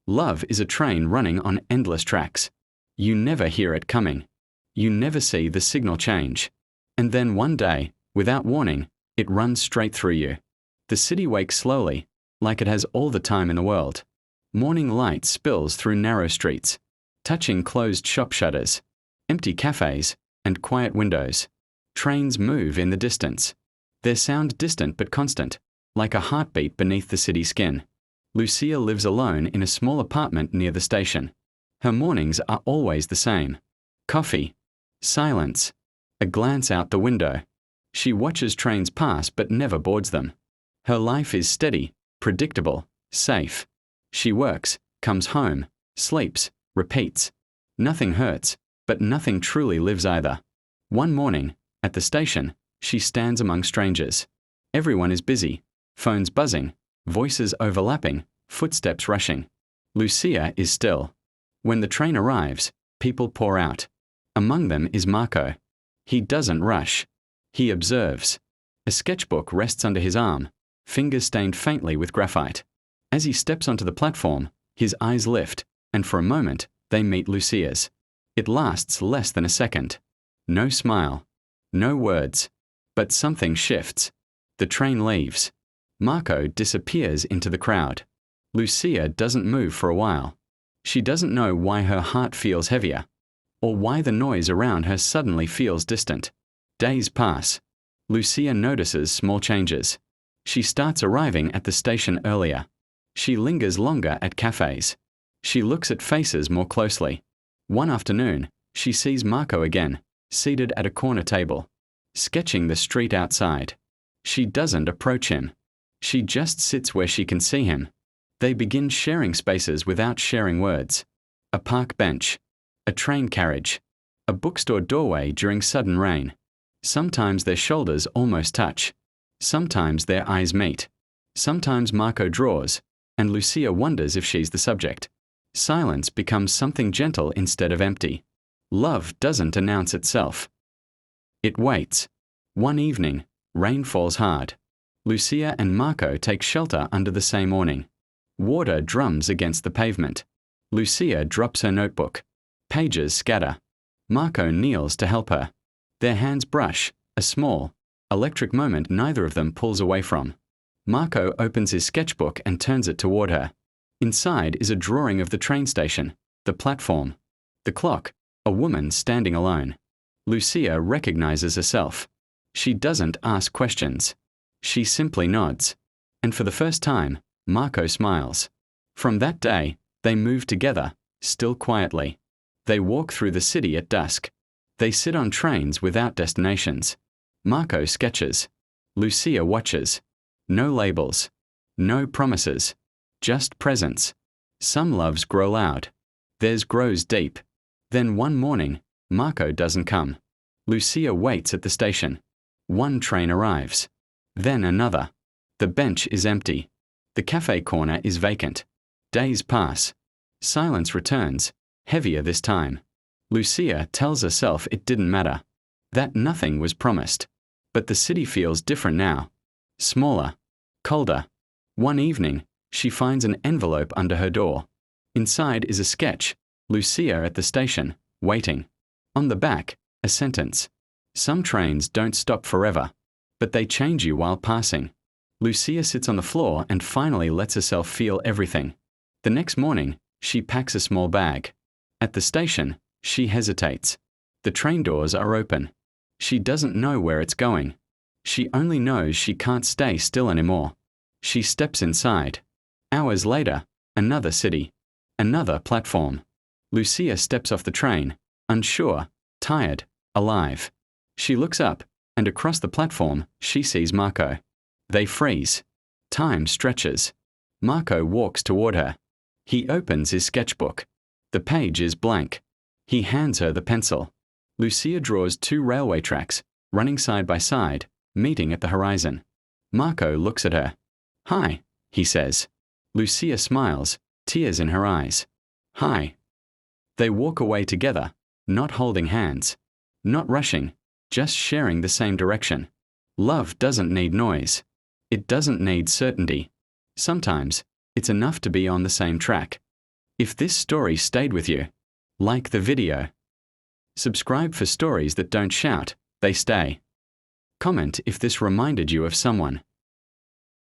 Love is a train running on endless tracks. You never hear it coming. You never see the signal change. And then one day, without warning, it runs straight through you. The city wakes slowly, like it has all the time in the world. Morning light spills through narrow streets, touching closed shop shutters, empty cafes, and quiet windows. Trains move in the distance. Their sound distant but constant, like a heartbeat beneath the city skin. Lucia lives alone in a small apartment near the station. Her mornings are always the same. Coffee, silence, a glance out the window. She watches trains pass but never boards them. Her life is steady, predictable, safe. She works, comes home, sleeps, repeats. Nothing hurts, but nothing truly lives either. One morning, at the station, she stands among strangers. Everyone is busy, phones buzzing, voices overlapping, footsteps rushing. Lucia is still. When the train arrives, people pour out. Among them is Marco. He doesn't rush. He observes. A sketchbook rests under his arm, fingers stained faintly with graphite. As he steps onto the platform, his eyes lift, and for a moment, they meet Lucia's. It lasts less than a second. No smile. No words. But something shifts. The train leaves. Marco disappears into the crowd. Lucia doesn't move for a while. She doesn't know why her heart feels heavier, or why the noise around her suddenly feels distant. Days pass. Lucia notices small changes. She starts arriving at the station earlier. She lingers longer at cafes. She looks at faces more closely. One afternoon, she sees Marco again, seated at a corner table, sketching the street outside. She doesn't approach him. She just sits where she can see him. They begin sharing spaces without sharing words. A park bench, a train carriage, a bookstore doorway during sudden rain. Sometimes their shoulders almost touch. Sometimes their eyes meet. Sometimes Marco draws, and Lucia wonders if she's the subject. Silence becomes something gentle instead of empty. Love doesn't announce itself. It waits. One evening, rain falls hard. Lucia and Marco take shelter under the same awning. Water drums against the pavement. Lucia drops her notebook. Pages scatter. Marco kneels to help her. Their hands brush, a small, electric moment neither of them pulls away from. Marco opens his sketchbook and turns it toward her. Inside is a drawing of the train station, the platform, the clock, a woman standing alone. Lucia recognizes herself. She doesn't ask questions. She simply nods. And for the first time, Marco smiles. From that day, they move together, still quietly. They walk through the city at dusk. They sit on trains without destinations. Marco sketches. Lucia watches. No labels. No promises. Just presence. Some loves grow loud. Theirs grows deep. Then one morning, Marco doesn't come. Lucia waits at the station. One train arrives. Then another. The bench is empty. The cafe corner is vacant. Days pass. Silence returns, heavier this time. Lucia tells herself it didn't matter, that nothing was promised. But the city feels different now. Smaller. Colder. One evening, she finds an envelope under her door. Inside is a sketch, Lucia at the station, waiting. On the back, a sentence. Some trains don't stop forever, but they change you while passing. Lucia sits on the floor and finally lets herself feel everything. The next morning, she packs a small bag. At the station, she hesitates. The train doors are open. She doesn't know where it's going. She only knows she can't stay still anymore. She steps inside. Hours later, another city. Another platform. Lucia steps off the train, unsure, tired, alive. She looks up, and across the platform, she sees Marco. They freeze. Time stretches. Marco walks toward her. He opens his sketchbook. The page is blank. He hands her the pencil. Lucia draws two railway tracks, running side by side, meeting at the horizon. Marco looks at her. "Hi," he says. Lucia smiles, tears in her eyes. "Hi." They walk away together, not holding hands, not rushing, just sharing the same direction. Love doesn't need noise. It doesn't need certainty. Sometimes, it's enough to be on the same track. If this story stayed with you, like the video. Subscribe for stories that don't shout, they stay. Comment if this reminded you of someone.